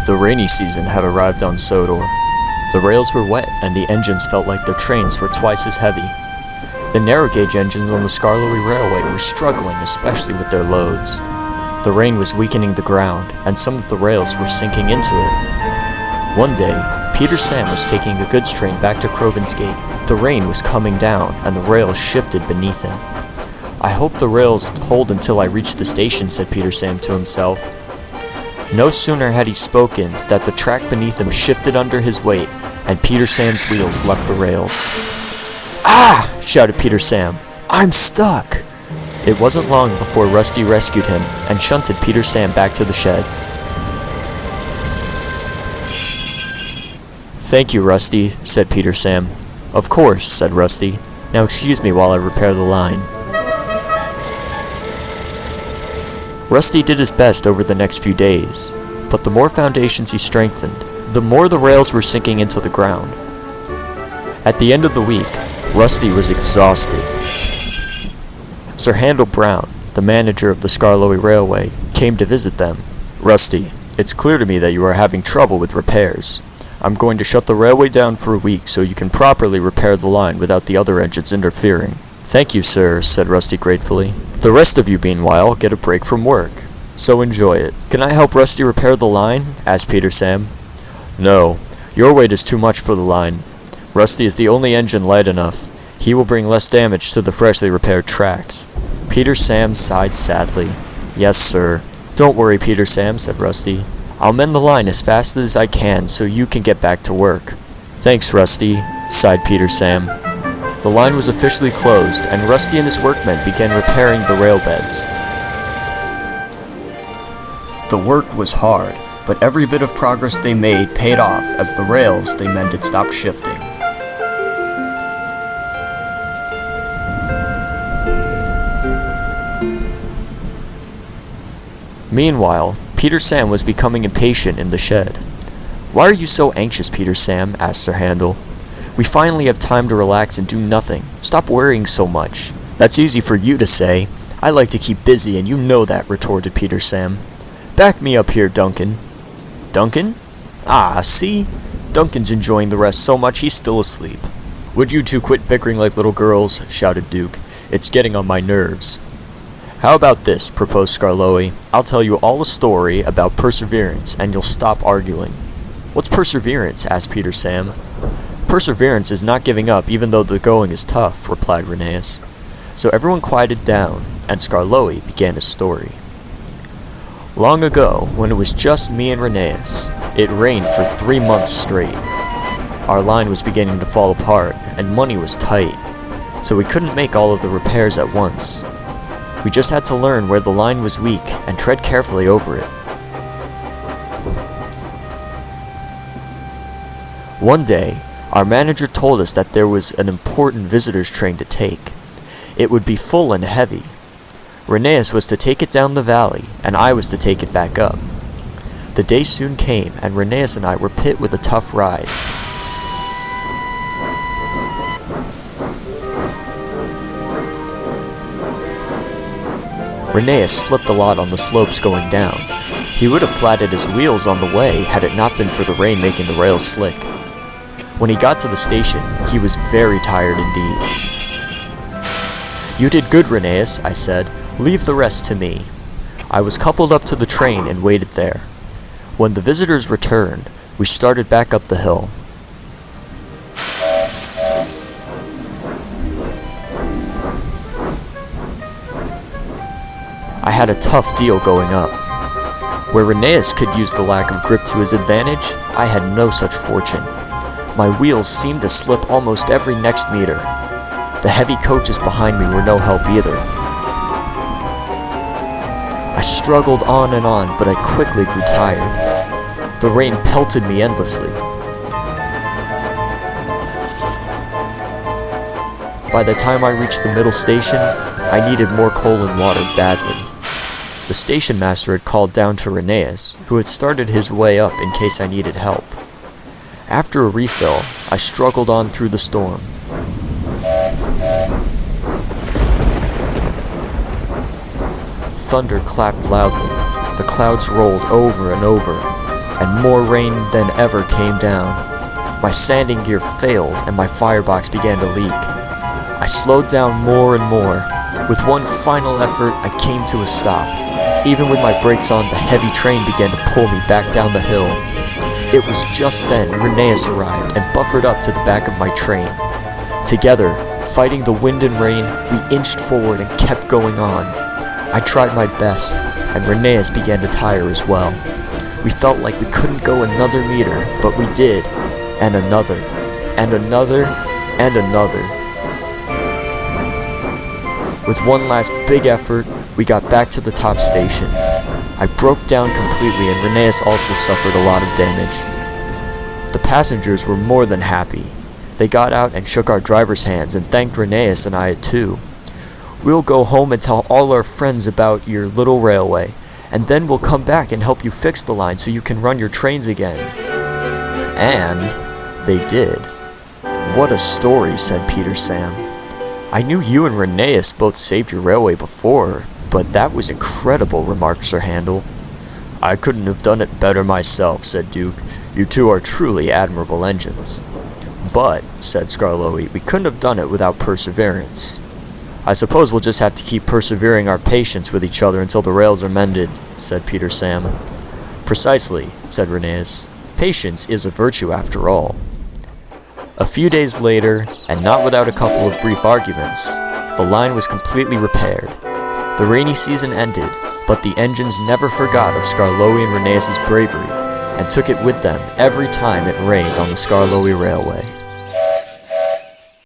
The rainy season had arrived on Sodor. The rails were wet and the engines felt like their trains were twice as heavy. The narrow gauge engines on the Skarloey Railway were struggling, especially with their loads. The rain was weakening the ground, and some of the rails were sinking into it. One day, Peter Sam was taking a goods train back to Croven's Gate. The rain was coming down, and the rails shifted beneath him. "I hope the rails hold until I reach the station," said Peter Sam to himself. No sooner had he spoken than the track beneath him shifted under his weight, and Peter Sam's wheels left the rails. "Ah!" shouted Peter Sam. "I'm stuck!" It wasn't long before Rusty rescued him and shunted Peter Sam back to the shed. "Thank you, Rusty," said Peter Sam. "Of course," said Rusty. "Now excuse me while I repair the line." Rusty did his best over the next few days, but the more foundations he strengthened, the more the rails were sinking into the ground. At the end of the week, Rusty was exhausted. Sir Handel Brown, the manager of the Skarloey Railway, came to visit them. "Rusty, it's clear to me that you are having trouble with repairs. I'm going to shut the railway down for a week so you can properly repair the line without the other engines interfering." "Thank you, sir," said Rusty gratefully. "The rest of you, meanwhile, get a break from work, so enjoy it." "Can I help Rusty repair the line?" asked Peter Sam. "No, your weight is too much for the line. Rusty is the only engine light enough. He will bring less damage to the freshly repaired tracks." Peter Sam sighed sadly. "Yes, sir." "Don't worry, Peter Sam," said Rusty. "I'll mend the line as fast as I can so you can get back to work." "Thanks, Rusty," sighed Peter Sam. The line was officially closed, and Rusty and his workmen began repairing the rail beds. The work was hard, but every bit of progress they made paid off as the rails they mended stopped shifting. Meanwhile, Peter Sam was becoming impatient in the shed. "Why are you so anxious, Peter Sam?" asked Sir Handel. "We finally have time to relax and do nothing. Stop worrying so much." "That's easy for you to say. I like to keep busy, and you know that," retorted Peter Sam. "Back me up here, Duncan." "Duncan? Ah, see? Duncan's enjoying the rest so much he's still asleep." "Would you two quit bickering like little girls?" shouted Duke. "It's getting on my nerves." "How about this?" proposed Skarloey. "I'll tell you all a story about perseverance, and you'll stop arguing." "What's perseverance?" asked Peter Sam. "Perseverance is not giving up even though the going is tough," replied Rheneas. So everyone quieted down, and Skarloey began his story. "Long ago, when it was just me and Rheneas, it rained for 3 months straight. Our line was beginning to fall apart, and money was tight, so we couldn't make all of the repairs at once. We just had to learn where the line was weak and tread carefully over it. One day, our manager told us that there was an important visitors train to take. It would be full and heavy. Rheneas was to take it down the valley, and I was to take it back up. The day soon came, and Rheneas and I were pit with a tough ride. Rheneas slipped a lot on the slopes going down. He would have flattened his wheels on the way had it not been for the rain making the rails slick. When he got to the station, he was very tired indeed. "You did good, Rheneas," I said. "Leave the rest to me." I was coupled up to the train and waited there. When the visitors returned, we started back up the hill. I had a tough deal going up. Where Rheneas could use the lack of grip to his advantage, I had no such fortune. My wheels seemed to slip almost every next meter. The heavy coaches behind me were no help either. I struggled on and on, but I quickly grew tired. The rain pelted me endlessly. By the time I reached the middle station, I needed more coal and water badly. The station master had called down to Rheneas, who had started his way up in case I needed help. After a refill, I struggled on through the storm. Thunder clapped loudly. The clouds rolled over and over. and more rain than ever came down. My sanding gear failed and my firebox began to leak. I slowed down more and more. With one final effort, I came to a stop. Even with my brakes on, the heavy train began to pull me back down the hill. It was just then Rheneas arrived and buffered up to the back of my train. Together, fighting the wind and rain, we inched forward and kept going on. I tried my best, and Rheneas began to tire as well. We felt like we couldn't go another meter, but we did, and another, and another, and another. With one last big effort, we got back to the top station. I broke down completely and Rheneas also suffered a lot of damage. The passengers were more than happy. They got out and shook our driver's hands and thanked Rheneas and I too. We'll go home and tell all our friends about your little railway, and then we'll come back and help you fix the line so you can run your trains again. And they did. What a story, said Peter Sam. I knew you and Rheneas both saved your railway before, but that was incredible, remarked Sir Handel. I couldn't have done it better myself, said Duke. You two are truly admirable engines. But, said Skarloey, we couldn't have done it without perseverance. I suppose we'll just have to keep persevering our patience with each other until the rails are mended, said Peter Sam. Precisely, said Rheneas. Patience is a virtue after all. A few days later, and not without a couple of brief arguments, the line was completely repaired. The rainy season ended, but the engines never forgot of Skarloey and Rheneas' bravery, and took it with them every time it rained on the Skarloey Railway.